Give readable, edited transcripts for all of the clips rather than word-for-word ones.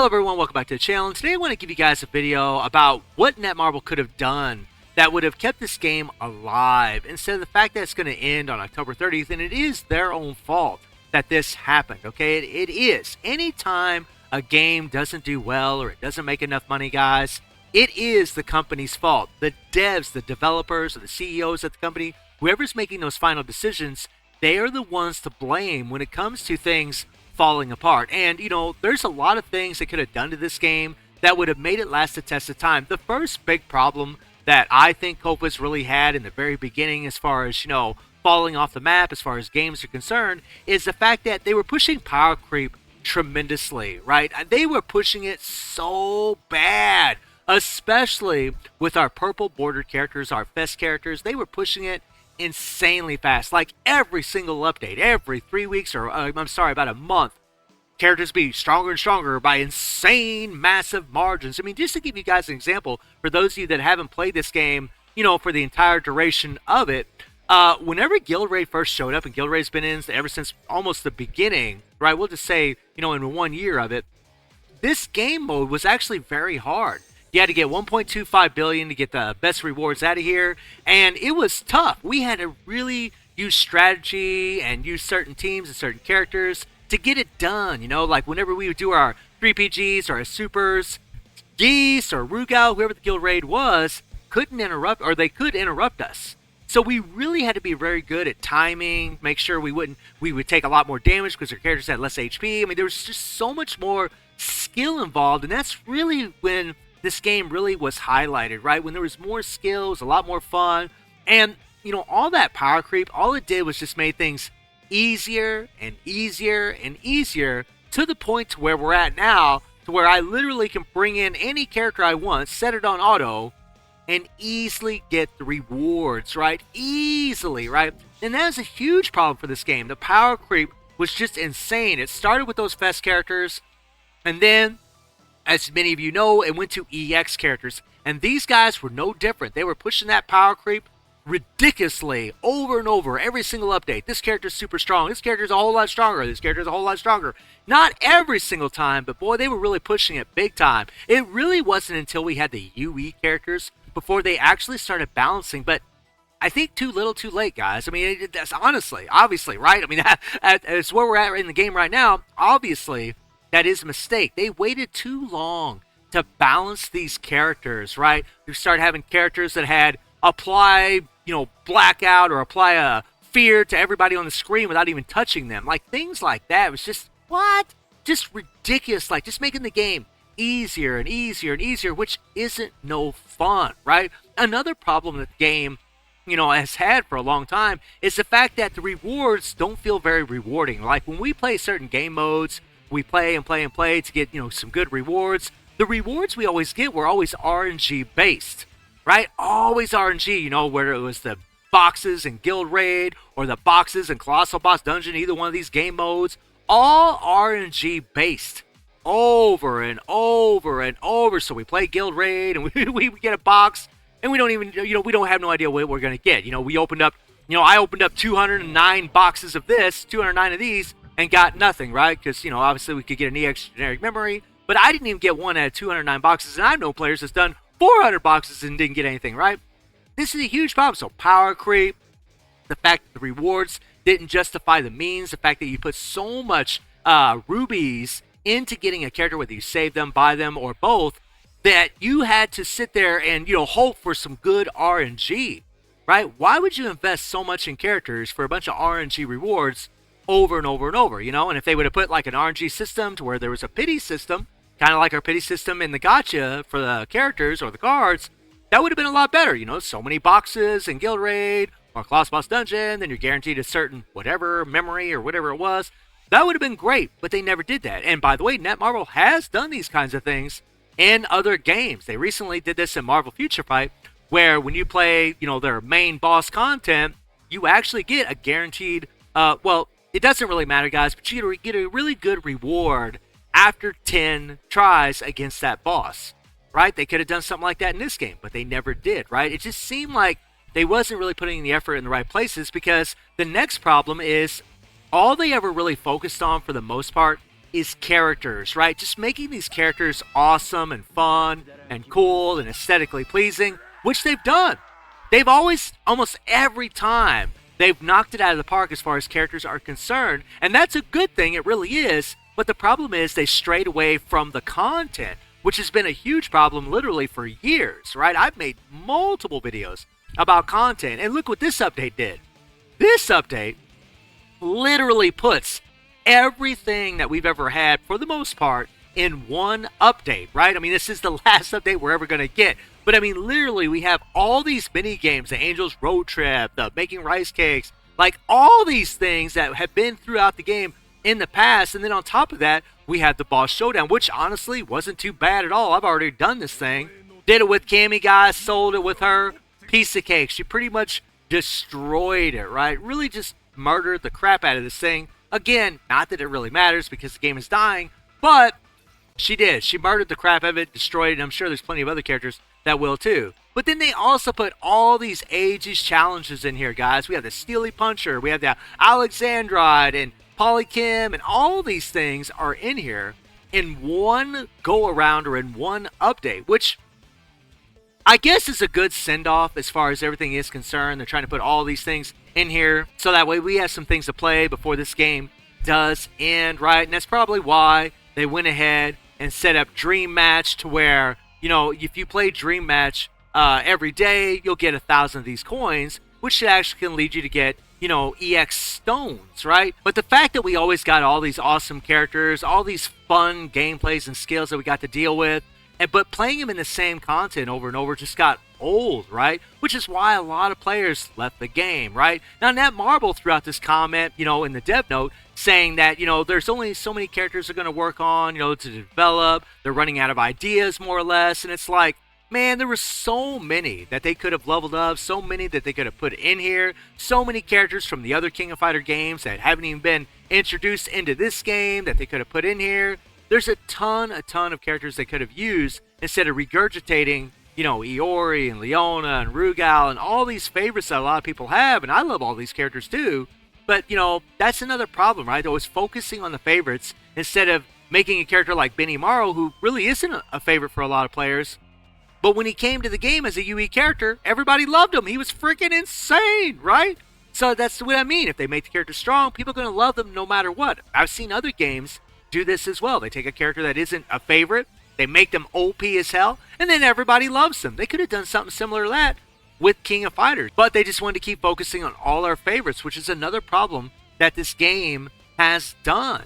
Hello everyone, welcome back to the channel. And today I want to give you guys a video about what Netmarble could have done that would have kept this game alive instead of the fact that it's going to end on October 30th, and it is their own fault that this happened, okay? It is. Anytime a game doesn't do well or it doesn't make enough money, guys, it is the company's fault. The devs, the developers, or the CEOs at the company, whoever's making those final decisions, they are the ones to blame when it comes to things falling apart. And, you know, there's a lot of things they could have done to this game that would have made it last the test of time. The first big problem that I think Copa's really had in the very beginning as far as, you know, falling off the map as far as games are concerned is the fact that they were pushing power creep tremendously, right? They were pushing it so bad, especially with our purple bordered characters, our fest characters. They were pushing it insanely fast. Like every single update, every 3 weeks, or about a month, characters be stronger and stronger by insane massive margins. I mean, just to give you guys an example, for those of you that haven't played this game, you know, for the entire duration of it, whenever Guild Raid first showed up, and Guild Raid's been in ever since almost the beginning, right? We'll just say, you know, in 1 year of it, this game mode was actually very hard. You had to get 1.25 billion to get the best rewards out of here, and it was tough. We had to really use strategy and use certain teams and certain characters to get it done. You know, like whenever we would do our 3PGs or our supers, Geese or Rugal, whoever the guild raid was, couldn't interrupt, or they could interrupt us. So we really had to be very good at timing, make sure we would take a lot more damage because our characters had less HP. I mean, there was just so much more skill involved, and that's really when this game really was highlighted, right? When there was more skills, a lot more fun, and, you know, all that power creep, all it did was just made things easier and easier and easier to the point to where we're at now, to where I literally can bring in any character I want, set it on auto, and easily get the rewards, right? Easily, right? And that is a huge problem for this game. The power creep was just insane. It started with those fest characters, and then, as many of you know, it went to EX characters. And these guys were no different. They were pushing that power creep ridiculously over and over every single update. This character's super strong. This character's a whole lot stronger. This character's a whole lot stronger. Not every single time, but boy, they were really pushing it big time. It really wasn't until we had the UE characters before they actually started balancing. But I think too little too late, guys. I mean, that's honestly, obviously, right? I mean, that's where we're at in the game right now. Obviously, that is a mistake. They waited too long to balance these characters, right? You start having characters that had apply, you know, blackout or apply a fear to everybody on the screen without even touching them. Like things like that. It was just, what? Just ridiculous. Like just making the game easier and easier and easier, which isn't no fun, right? Another problem that the game, you know, has had for a long time is the fact that the rewards don't feel very rewarding. Like when we play certain game modes, we play and play and play to get, you know, some good rewards. The rewards we always get were always RNG based, right? Always RNG, you know, whether it was the boxes in Guild Raid or the boxes in Colossal Boss Dungeon, either one of these game modes, all RNG based over and over and over. So we play Guild Raid and we get a box and we don't even, you know, we don't have no idea what we're going to get. You know, we opened up, you know, I opened up 209 boxes of this, 209 of these, and got nothing, right? Because, you know, obviously we could get an EX generic memory, but I didn't even get one out of 209 boxes, and I know players that's done 400 boxes and didn't get anything, right? This is a huge problem. So power creep, the fact that the rewards didn't justify the means, the fact that you put so much rubies into getting a character, whether you save them, buy them, or both, that you had to sit there and, you know, hope for some good RNG, right? Why would you invest so much in characters for a bunch of RNG rewards over and over and over, you know? And if they would have put like an RNG system to where there was a pity system, kind of like our pity system in the gacha for the characters or the cards, that would have been a lot better, you know? So many boxes in Guild Raid or Colossal Boss Dungeon, then you're guaranteed a certain whatever memory or whatever it was. That would have been great, but they never did that. And by the way, Netmarble has done these kinds of things in other games. They recently did this in Marvel Future Fight, where when you play, you know, their main boss content, you actually get a guaranteed, well, it doesn't really matter, guys, but you get a really good reward after 10 tries against that boss, right? They could have done something like that in this game, but they never did, right? It just seemed like they wasn't really putting the effort in the right places, because the next problem is all they ever really focused on for the most part is characters, right? Just making these characters awesome and fun and cool and aesthetically pleasing, which they've done. They've always, almost every time, they've knocked it out of the park as far as characters are concerned, and that's a good thing, it really is. But the problem is they strayed away from the content, which has been a huge problem literally for years, right? I've made multiple videos about content, and look what this update did. This update literally puts everything that we've ever had, for the most part, in one update, right? I mean, this is the last update we're ever going to get. But I mean, literally, we have all these mini games, the Angel's Road Trip, the Making Rice Cakes, like all these things that have been throughout the game in the past. And then on top of that, we had the Boss Showdown, which honestly wasn't too bad at all. I've already done this thing. Did it with Cammy, guys, sold it with her. Piece of cake. She pretty much destroyed it, right? Really just murdered the crap out of this thing. Again, not that it really matters because the game is dying, but she did. She murdered the crap out of it, destroyed it, and I'm sure there's plenty of other characters that will too. But then they also put all these ages challenges in here, guys. We have the Steely Puncher, we have the Alexandrite, and Polychem, and all these things are in here in one go-around or in one update, which I guess is a good send-off as far as everything is concerned. They're trying to put all these things in here so that way we have some things to play before this game does end, right? And that's probably why they went ahead and set up Dream Match to where, you know, if you play Dream Match every day, you'll get 1,000 of these coins, which actually can lead you to get, you know, EX stones, right? But the fact that we always got all these awesome characters, all these fun gameplays and skills that we got to deal with, but playing them in the same content over and over just got old, right? Which is why a lot of players left the game, right? Now, Netmarble throughout this comment, you know, in the dev note, saying that, you know, there's only so many characters they're going to work on, you know, to develop. They're running out of ideas, more or less. And it's like, man, there were so many that they could have leveled up, so many that they could have put in here, so many characters from the other King of Fighter games that haven't even been introduced into this game that they could have put in here. There's a ton of characters they could have used instead of regurgitating, you know, Iori and Leona and Rugal and all these favorites that a lot of people have, and I love all these characters too. But, you know, that's another problem, right? They're always focusing on the favorites instead of making a character like Benny Morrow, who really isn't a favorite for a lot of players. But when he came to the game as a UE character, everybody loved him. He was freaking insane, right? So that's what I mean. If they make the character strong, people are going to love them no matter what. I've seen other games do this as well. They take a character that isn't a favorite, they make them OP as hell, and then everybody loves them. They could have done something similar to that with King of Fighters, but they just wanted to keep focusing on all our favorites, which is another problem that this game has done.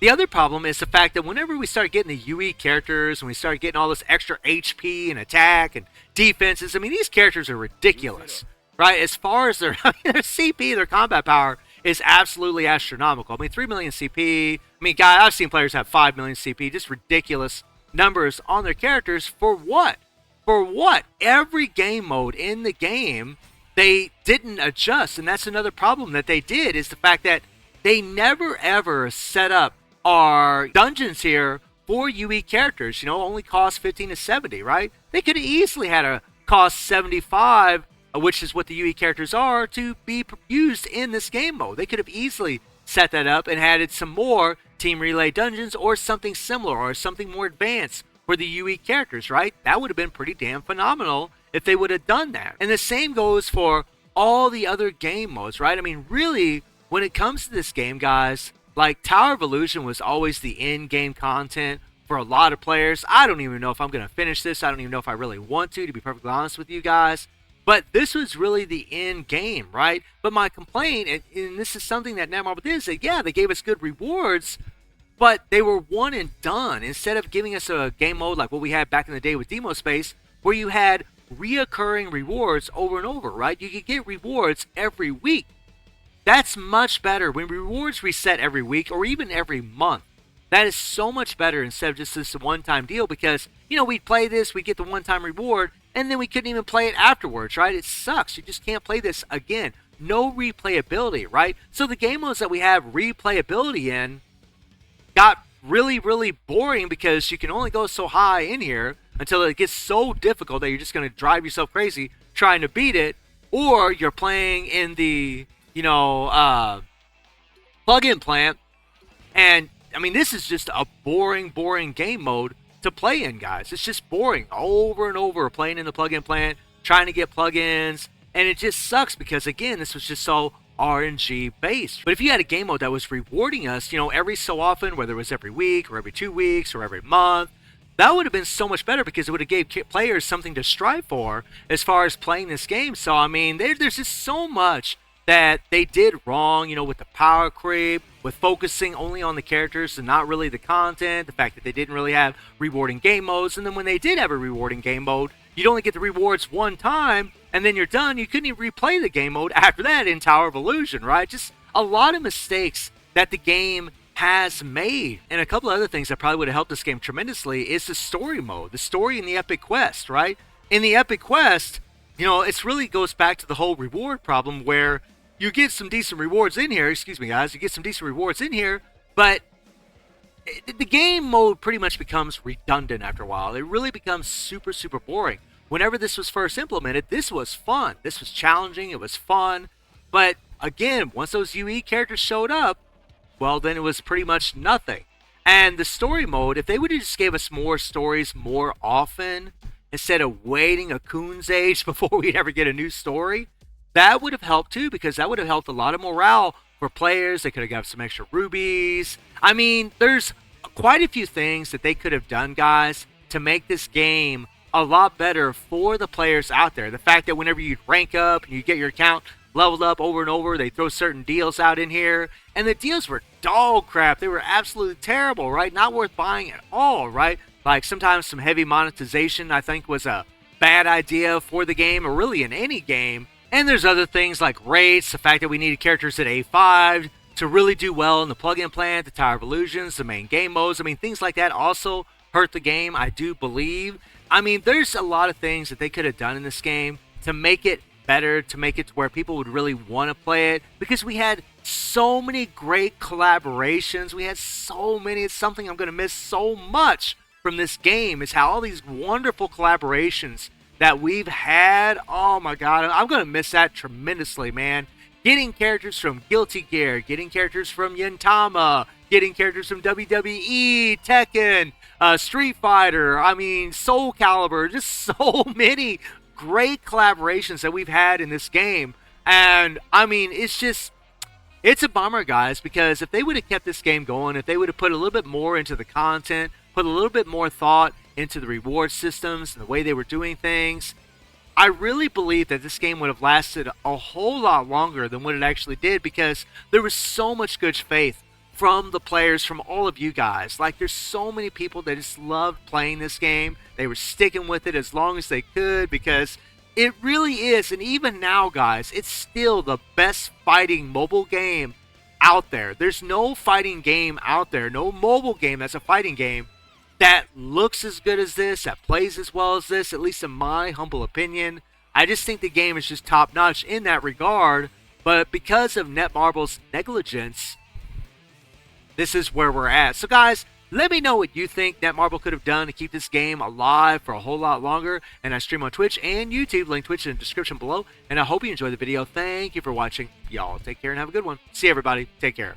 The other problem is the fact that whenever we start getting the UE characters and we start getting all this extra HP and attack and defenses, I mean, these characters are ridiculous, right? As far as their CP, their combat power is absolutely astronomical. I mean, 3 million CP. I mean, guy, I've seen players have 5 million CP. Just ridiculous numbers on their characters. For what? For what? Every game mode in the game, they didn't adjust. And that's another problem that they did, is the fact that they never ever set up our dungeons here for UE characters. You know, only cost 15 to 70, right? They could have easily had a cost 75, which is what the UE characters are, to be used in this game mode. They could have easily set that up and added some more Team Relay dungeons or something similar or something more advanced for the UE characters, right? That would have been pretty damn phenomenal if they would have done that. And the same goes for all the other game modes, right? I mean, really, when it comes to this game, guys, like Tower of Illusion was always the in-game content for a lot of players. I don't even know if I'm going to finish this. I don't even know if I really want to be perfectly honest with you guys. But this was really the end game, right? But my complaint, and this is something that Netmarble did, is that, yeah, they gave us good rewards, but they were one and done. Instead of giving us a game mode like what we had back in the day with Demo Space, where you had reoccurring rewards over and over, right? You could get rewards every week. That's much better. When rewards reset every week or even every month, that is so much better instead of just this one-time deal, because, you know, we'd play this, we'd get the one-time reward, and then we couldn't even play it afterwards, right? It sucks. You just can't play this again. No replayability, right? So the game modes that we have replayability in got really, really boring because you can only go so high in here until it gets so difficult that you're just going to drive yourself crazy trying to beat it, or you're playing in the, you know, plug-in plant, and I mean, this is just a boring game mode to play in, guys. It's just boring over and over, playing in the plugin plant, trying to get plugins, and it just sucks because, again, this was just so RNG based. But if you had a game mode that was rewarding us, every so often, whether it was every week or every 2 weeks or every month, that would have been so much better because it would have gave players something to strive for as far as playing this game. So, I mean, there's just so much that they did wrong, with the power creep, with focusing only on the characters and not really the content, the fact that they didn't really have rewarding game modes, and then when they did have a rewarding game mode, you'd only get the rewards one time, and then you're done. You couldn't even replay the game mode after that in Tower of Illusion, right? Just a lot of mistakes that the game has made. And a couple of other things that probably would have helped this game tremendously is the story mode, the story in the Epic Quest, right? In the Epic Quest, it really goes back to the whole reward problem where you get some decent rewards in here, excuse me guys, you get some decent rewards in here, but the game mode pretty much becomes redundant after a while. It really becomes super, super boring. Whenever this was first implemented, this was fun. This was challenging, it was fun, but again, once those UE characters showed up, well, then it was pretty much nothing. And the story mode, if they would have just gave us more stories more often, instead of waiting a coon's age before we'd ever get a new story, that would have helped too, because that would have helped a lot of morale for players. They could have got some extra rubies. I mean, there's quite a few things that they could have done, guys, to make this game a lot better for the players out there. The fact that whenever you rank up and you get your account leveled up over and over, they throw certain deals out in here, and the deals were dog crap. They were absolutely terrible, right? Not worth buying at all, right? Like sometimes some heavy monetization, I think, was a bad idea for the game, or really in any game. And there's other things like rates, the fact that we needed characters at A5 to really do well in the plugin plant, the Tower of Illusions, the main game modes. I mean, things like that also hurt the game, I do believe. I mean, there's a lot of things that they could have done in this game to make it better, to make it to where people would really want to play it, because we had so many great collaborations. We had so many. It's something I'm going to miss so much from this game, is how all these wonderful collaborations that we've had, oh my god, I'm going to miss that tremendously, man. Getting characters from Guilty Gear, getting characters from Yintama, getting characters from WWE, Tekken, Street Fighter, I mean, Soul Calibur, just so many great collaborations that we've had in this game. And, I mean, it's a bummer, guys, because if they would have kept this game going, if they would have put a little bit more into the content, put a little bit more thought into the reward systems and the way they were doing things, I really believe that this game would have lasted a whole lot longer than what it actually did, because there was so much good faith from the players, from all of you guys. Like, there's so many people that just loved playing this game. They were sticking with it as long as they could, because it really is, and even now, guys, it's still the best fighting mobile game out there. There's no fighting game out there, no mobile game that's a fighting game that looks as good as this, that plays as well as this, at least in my humble opinion. I just think the game is just top-notch in that regard, but because of Netmarble's negligence, this is where we're at. So guys, let me know what you think Netmarble could have done to keep this game alive for a whole lot longer. And I stream on Twitch and YouTube, link Twitch in the description below. And I hope you enjoyed the video. Thank you for watching. Y'all take care and have a good one. See you, everybody. Take care.